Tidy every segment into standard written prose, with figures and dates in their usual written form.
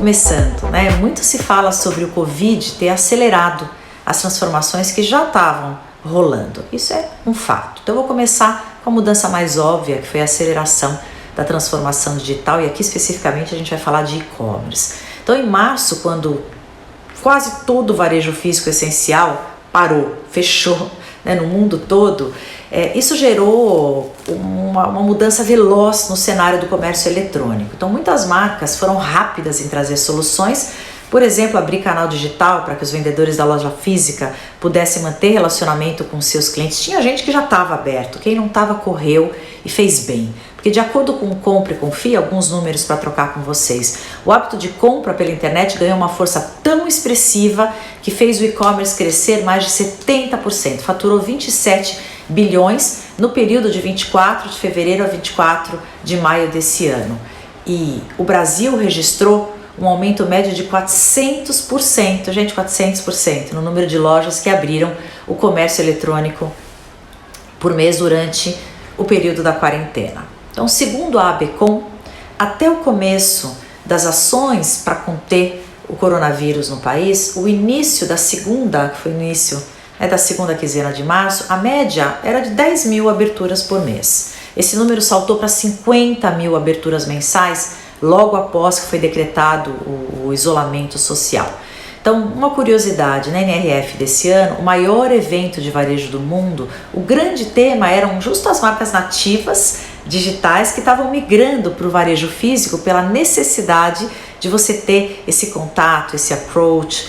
Começando, né? Muito se fala sobre o Covid ter acelerado as transformações que já estavam rolando. Isso é um fato. Então eu vou começar com a mudança mais óbvia, que foi a aceleração da transformação digital, e aqui especificamente a gente vai falar de e-commerce. Então em março, quando quase todo o varejo físico essencial parou, fechou, né, no mundo todo, isso gerou uma mudança veloz no cenário do comércio eletrônico. Então muitas marcas foram rápidas em trazer soluções, por exemplo, abrir canal digital para que os vendedores da loja física pudessem manter relacionamento com seus clientes. Tinha gente que já estava aberto, quem não estava correu e fez bem. Porque de acordo com o Compre e Confie, alguns números para trocar com vocês, o hábito de compra pela internet ganhou uma força tão expressiva que fez o e-commerce crescer mais de 70%, faturou 27 bilhões no período de 24 de fevereiro a 24 de maio desse ano. E o Brasil registrou um aumento médio de 400%, gente, 400% no número de lojas que abriram o comércio eletrônico por mês durante o período da quarentena. Então, segundo a ABECOM, até o começo das ações para conter o coronavírus no país, o início da segunda, que foi o início da segunda quinzena de março, a média era de 10 mil aberturas por mês. Esse número saltou para 50 mil aberturas mensais logo após que foi decretado o isolamento social. Então, uma curiosidade, na NRF desse ano, o maior evento de varejo do mundo, o grande tema eram justo as marcas nativas digitais que estavam migrando para o varejo físico pela necessidade de você ter esse contato, esse approach.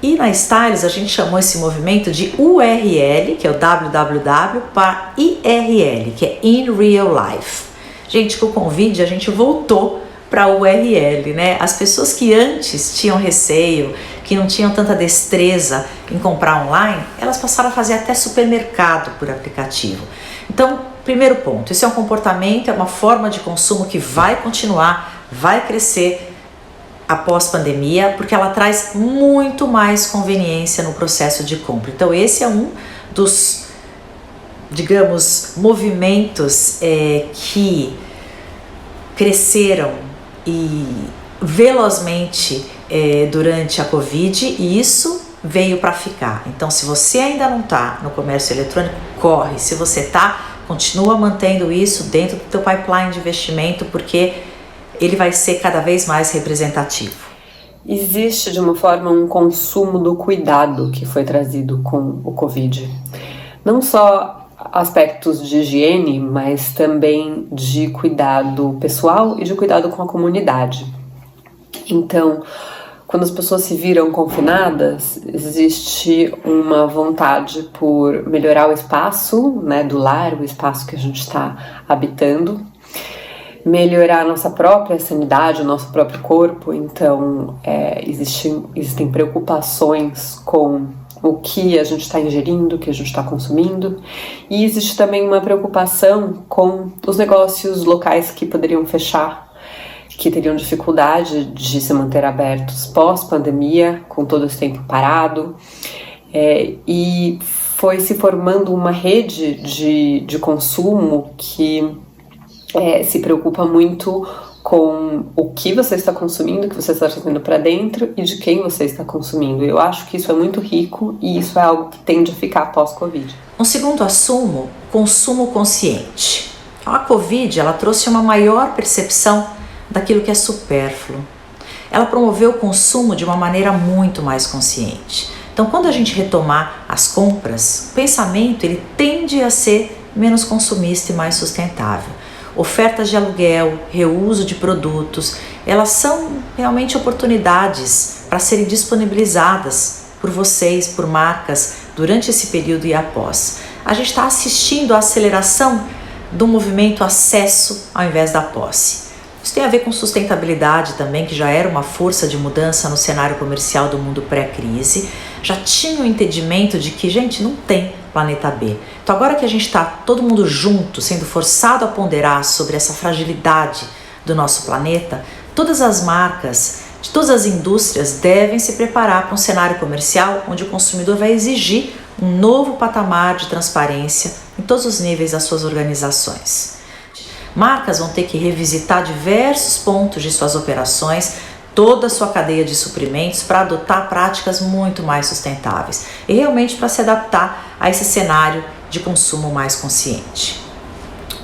E na Styles a gente chamou esse movimento de URL, que é o www, para IRL, que é In Real Life. Gente, com o Covid a gente voltou para a URL, né? As pessoas que antes tinham receio, que não tinham tanta destreza em comprar online, elas passaram a fazer até supermercado por aplicativo. Então, primeiro ponto, esse é um comportamento, é uma forma de consumo que vai continuar, vai crescer após pandemia, porque ela traz muito mais conveniência no processo de compra. Então esse é um dos, digamos, movimentos que cresceram e velozmente durante a Covid, e isso veio para ficar. Então se você ainda não está no comércio eletrônico, corre. Se você está, continua mantendo isso dentro do teu pipeline de investimento, porque ele vai ser cada vez mais representativo. Existe, de uma forma, um consumo do cuidado que foi trazido com o Covid. Não só aspectos de higiene, mas também de cuidado pessoal e de cuidado com a comunidade. Então, quando as pessoas se viram confinadas, existe uma vontade por melhorar o espaço, né, do lar, o espaço que a gente está habitando, melhorar a nossa própria sanidade, o nosso próprio corpo. Então existem preocupações com o que a gente está ingerindo, o que a gente está consumindo, e existe também uma preocupação com os negócios locais que poderiam fechar, que teriam dificuldade de se manter abertos pós-pandemia, com todo esse tempo parado, e foi se formando uma rede de consumo que se preocupa muito com o que você está consumindo, o que você está trazendo para dentro e de quem você está consumindo. Eu acho que isso é muito rico e isso é algo que tende a ficar pós-Covid. Um segundo assunto, consumo consciente. A Covid ela trouxe uma maior percepção daquilo que é supérfluo. Ela promoveu o consumo de uma maneira muito mais consciente. Então, quando a gente retomar as compras, o pensamento ele tende a ser menos consumista e mais sustentável. Ofertas de aluguel, reuso de produtos, elas são realmente oportunidades para serem disponibilizadas por vocês, por marcas, durante esse período e após. A gente está assistindo à aceleração do movimento acesso ao invés da posse. Isso tem a ver com sustentabilidade também, que já era uma força de mudança no cenário comercial do mundo pré-crise. Já tinha o entendimento de que, gente, não tem planeta B. Então agora que a gente está todo mundo junto, sendo forçado a ponderar sobre essa fragilidade do nosso planeta, todas as marcas de todas as indústrias devem se preparar para um cenário comercial onde o consumidor vai exigir um novo patamar de transparência em todos os níveis das suas organizações. Marcas vão ter que revisitar diversos pontos de suas operações, toda a sua cadeia de suprimentos para adotar práticas muito mais sustentáveis e realmente para se adaptar a esse cenário de consumo mais consciente.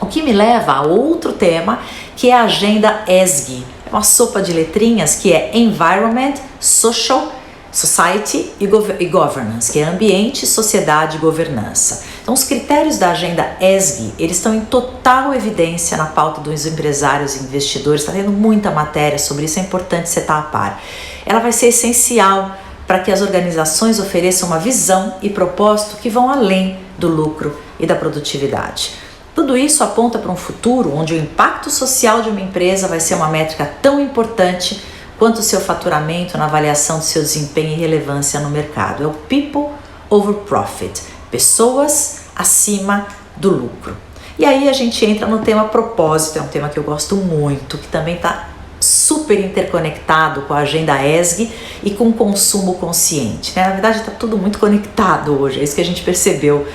O que me leva a outro tema, que é a agenda ESG, é uma sopa de letrinhas que é Environment, Social, Society e Governance, que é ambiente, sociedade e governança. Então, os critérios da agenda ESG, eles estão em total evidência na pauta dos empresários e investidores, está tendo muita matéria sobre isso, é importante você estar a par. Ela vai ser essencial para que as organizações ofereçam uma visão e propósito que vão além do lucro e da produtividade. Tudo isso aponta para um futuro onde o impacto social de uma empresa vai ser uma métrica tão importante quanto o seu faturamento na avaliação do seu desempenho e relevância no mercado. É o People over Profit, pessoas acima do lucro. E aí a gente entra no tema propósito, é um tema que eu gosto muito, que também está super interconectado com a agenda ESG e com o consumo consciente, né? Na verdade está tudo muito conectado hoje, é isso que a gente percebeu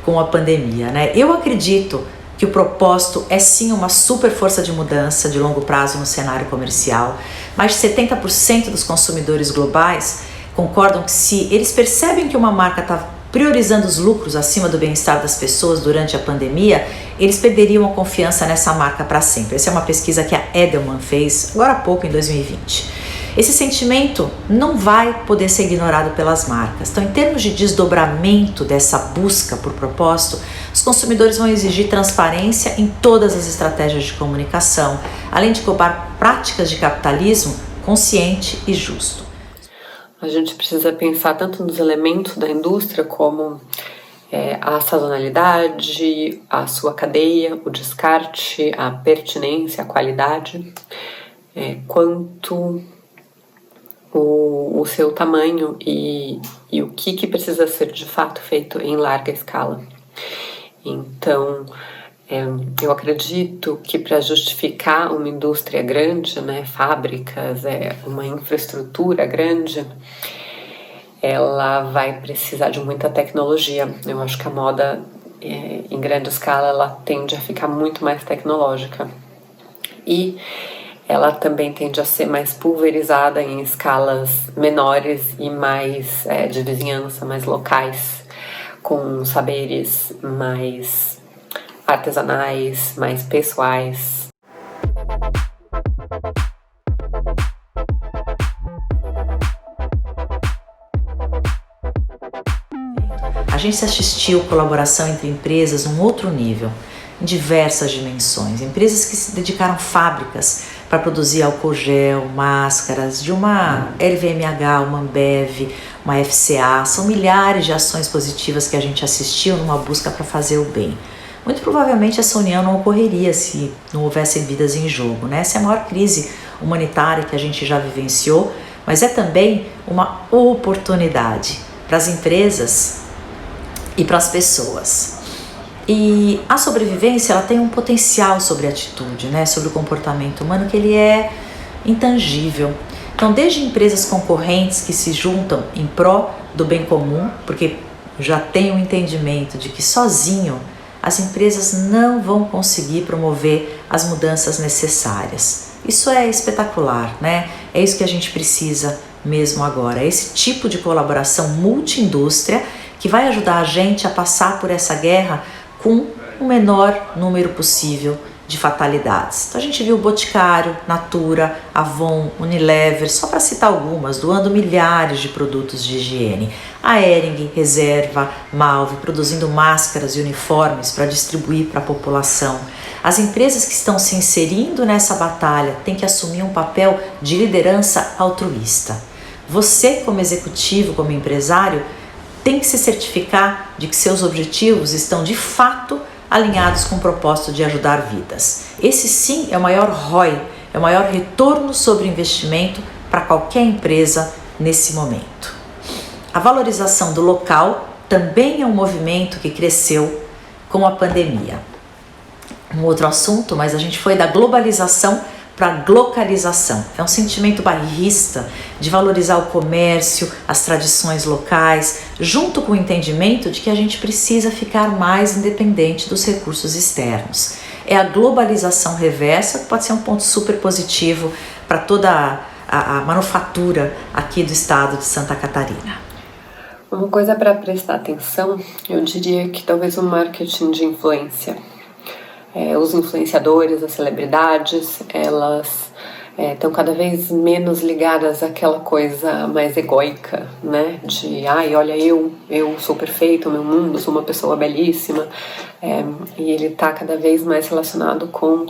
com a pandemia, né? Eu acredito que o propósito é sim uma super força de mudança de longo prazo no cenário comercial. Mais de 70% dos consumidores globais concordam que se eles percebem que uma marca está priorizando os lucros acima do bem-estar das pessoas durante a pandemia, eles perderiam a confiança nessa marca para sempre. Essa é uma pesquisa que a Edelman fez agora há pouco, em 2020. Esse sentimento não vai poder ser ignorado pelas marcas. Então, em termos de desdobramento dessa busca por propósito, os consumidores vão exigir transparência em todas as estratégias de comunicação, além de cobrar práticas de capitalismo consciente e justo. A gente precisa pensar tanto nos elementos da indústria como a sazonalidade, a sua cadeia, o descarte, a pertinência, a qualidade, quanto o seu tamanho e o que precisa ser de fato feito em larga escala. Então, eu acredito que para justificar uma indústria grande, né, fábricas, uma infraestrutura grande, ela vai precisar de muita tecnologia. Eu acho que a moda em grande escala ela tende a ficar muito mais tecnológica e ela também tende a ser mais pulverizada em escalas menores e mais de vizinhança, mais locais, com saberes mais artesanais, mais pessoais. A gente assistiu colaboração entre empresas num outro nível, em diversas dimensões. Empresas que se dedicaram fábricas para produzir álcool gel, máscaras, de uma LVMH, uma Ambev, uma FCA. São milhares de ações positivas que a gente assistiu numa busca para fazer o bem. Muito provavelmente essa união não ocorreria se não houvessem vidas em jogo, né? Essa é a maior crise humanitária que a gente já vivenciou, mas é também uma oportunidade para as empresas e para as pessoas. E a sobrevivência ela tem um potencial sobre a atitude, né? Sobre o comportamento humano que ele é intangível. Então, desde empresas concorrentes que se juntam em pró do bem comum, porque já tem um entendimento de que sozinho as empresas não vão conseguir promover as mudanças necessárias. Isso é espetacular, né? É isso que a gente precisa mesmo agora. É esse tipo de colaboração multi-indústria que vai ajudar a gente a passar por essa guerra com o menor número possível de fatalidades. Então a gente viu Boticário, Natura, Avon, Unilever, só para citar algumas, doando milhares de produtos de higiene. A Hering, Reserva, Malve, produzindo máscaras e uniformes para distribuir para a população. As empresas que estão se inserindo nessa batalha têm que assumir um papel de liderança altruísta. Você, como executivo, como empresário, tem que se certificar de que seus objetivos estão de fato alinhados com o propósito de ajudar vidas. Esse sim é o maior ROI, é o maior retorno sobre investimento para qualquer empresa nesse momento. A valorização do local também é um movimento que cresceu com a pandemia. Um outro assunto, mas a gente foi da globalização para a localização. É um sentimento bairrista de valorizar o comércio, as tradições locais, junto com o entendimento de que a gente precisa ficar mais independente dos recursos externos. É a globalização reversa, que pode ser um ponto super positivo para toda a manufatura aqui do estado de Santa Catarina. Uma coisa para prestar atenção, eu diria que talvez o marketing de influência. Os influenciadores, as celebridades, elas estão cada vez menos ligadas àquela coisa mais egóica, né? De, olha, eu sou perfeito, meu mundo, sou uma pessoa belíssima. E ele está cada vez mais relacionado com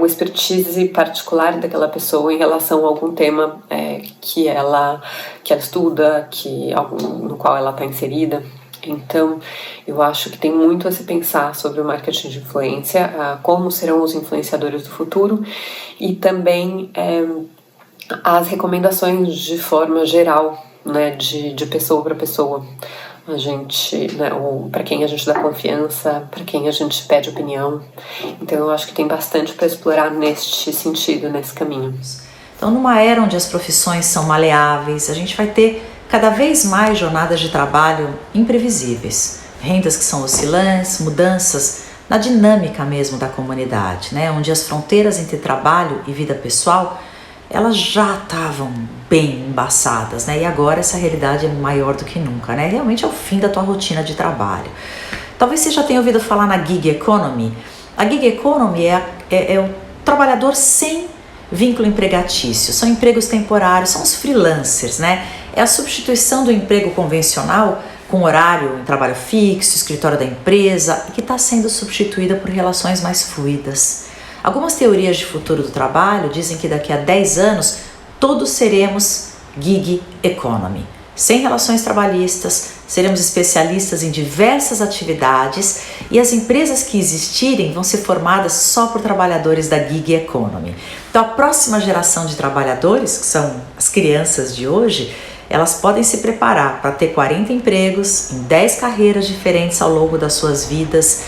o expertise particular daquela pessoa em relação a algum tema que ela estuda, no qual ela está inserida. Então, eu acho que tem muito a se pensar sobre o marketing de influência, como serão os influenciadores do futuro e também as recomendações de forma geral, né, de pessoa para pessoa. A gente, né, para quem a gente dá confiança, para quem a gente pede opinião. Então, eu acho que tem bastante para explorar neste sentido, nesse caminho. Então, numa era onde as profissões são maleáveis, a gente vai ter cada vez mais jornadas de trabalho imprevisíveis, rendas que são oscilantes, mudanças na dinâmica mesmo da comunidade, né? Onde as fronteiras entre trabalho e vida pessoal, elas já estavam bem embaçadas, né? E agora essa realidade é maior do que nunca, né? Realmente é o fim da tua rotina de trabalho. Talvez você já tenha ouvido falar na gig economy. A gig economy é o trabalhador sem vínculo empregatício, são empregos temporários, são os freelancers, né? É a substituição do emprego convencional com horário em trabalho fixo, escritório da empresa, que está sendo substituída por relações mais fluidas. Algumas teorias de futuro do trabalho dizem que daqui a 10 anos todos seremos gig economy, sem relações trabalhistas, seremos especialistas em diversas atividades e as empresas que existirem vão ser formadas só por trabalhadores da gig economy. Então a próxima geração de trabalhadores, que são as crianças de hoje, elas podem se preparar para ter 40 empregos em 10 carreiras diferentes ao longo das suas vidas,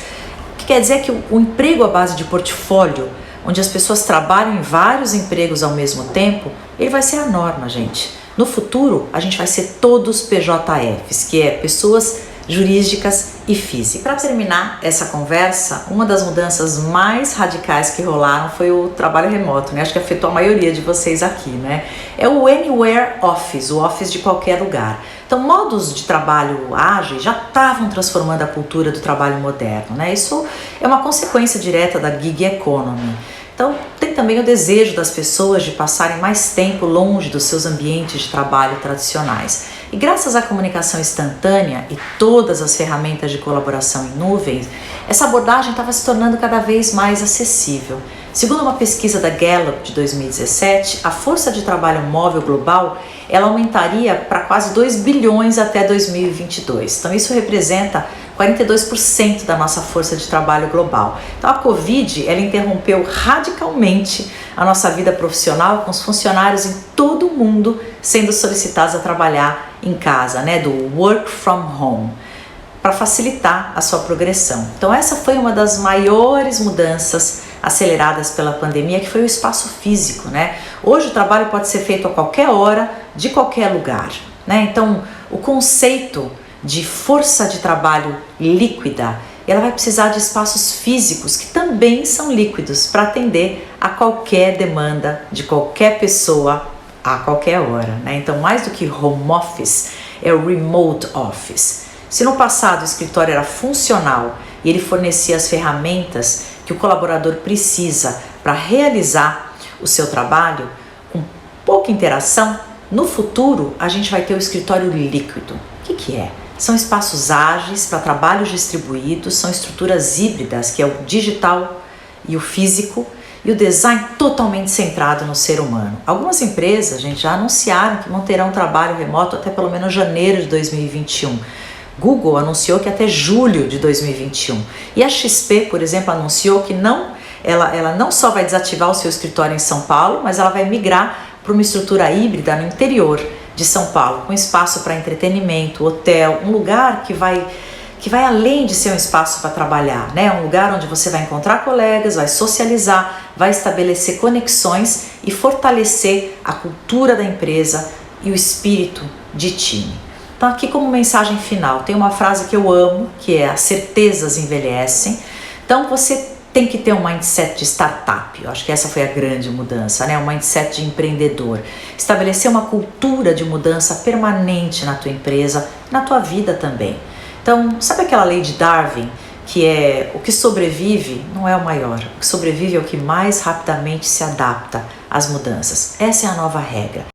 o que quer dizer que o emprego à base de portfólio, onde as pessoas trabalham em vários empregos ao mesmo tempo, ele vai ser a norma, gente. No futuro, a gente vai ser todos PJFs, que é pessoas jurídicas e físicas. Para terminar essa conversa, uma das mudanças mais radicais que rolaram foi o trabalho remoto, né? Acho que afetou a maioria de vocês aqui, né? É o Anywhere Office, o office de qualquer lugar. Então, modos de trabalho ágeis já estavam transformando a cultura do trabalho moderno, né? Isso é uma consequência direta da gig economy. Então, tem também o desejo das pessoas de passarem mais tempo longe dos seus ambientes de trabalho tradicionais. E graças à comunicação instantânea e todas as ferramentas de colaboração em nuvens, essa abordagem estava se tornando cada vez mais acessível. Segundo uma pesquisa da Gallup de 2017, a força de trabalho móvel global ela aumentaria para quase 2 bilhões até 2022. Então isso representa 42% da nossa força de trabalho global. Então a Covid ela interrompeu radicalmente a nossa vida profissional com os funcionários em todo o mundo sendo solicitados a trabalhar em casa, né, do work from home, para facilitar a sua progressão. Então essa foi uma das maiores mudanças aceleradas pela pandemia, que foi o espaço físico, né? Hoje o trabalho pode ser feito a qualquer hora, de qualquer lugar, né? Então o conceito de força de trabalho líquida, ela vai precisar de espaços físicos que também são líquidos para atender a qualquer demanda de qualquer pessoa a qualquer hora, né? Então mais do que home office, é o remote office. Se no passado o escritório era funcional e ele fornecia as ferramentas que o colaborador precisa para realizar o seu trabalho, com pouca interação, no futuro a gente vai ter o escritório líquido. O que é? São espaços ágeis para trabalhos distribuídos, são estruturas híbridas, que é o digital e o físico, e o design totalmente centrado no ser humano. Algumas empresas, gente, já anunciaram que manterão trabalho remoto até pelo menos janeiro de 2021. Google anunciou que até julho de 2021. E a XP, por exemplo, anunciou que ela não só vai desativar o seu escritório em São Paulo, mas ela vai migrar para uma estrutura híbrida no interior de São Paulo, com espaço para entretenimento, hotel, um lugar que vai além de ser um espaço para trabalhar, né? Um lugar onde você vai encontrar colegas, vai socializar, vai estabelecer conexões e fortalecer a cultura da empresa e o espírito de time. Então aqui como mensagem final, tem uma frase que eu amo, que é: as certezas envelhecem. Então você tem que ter um mindset de startup. Eu acho que essa foi a grande mudança, né? Um mindset de empreendedor. Estabelecer uma cultura de mudança permanente na tua empresa, na tua vida também. Então, sabe aquela lei de Darwin, que é o que sobrevive não é o maior, o que sobrevive é o que mais rapidamente se adapta às mudanças. Essa é a nova regra.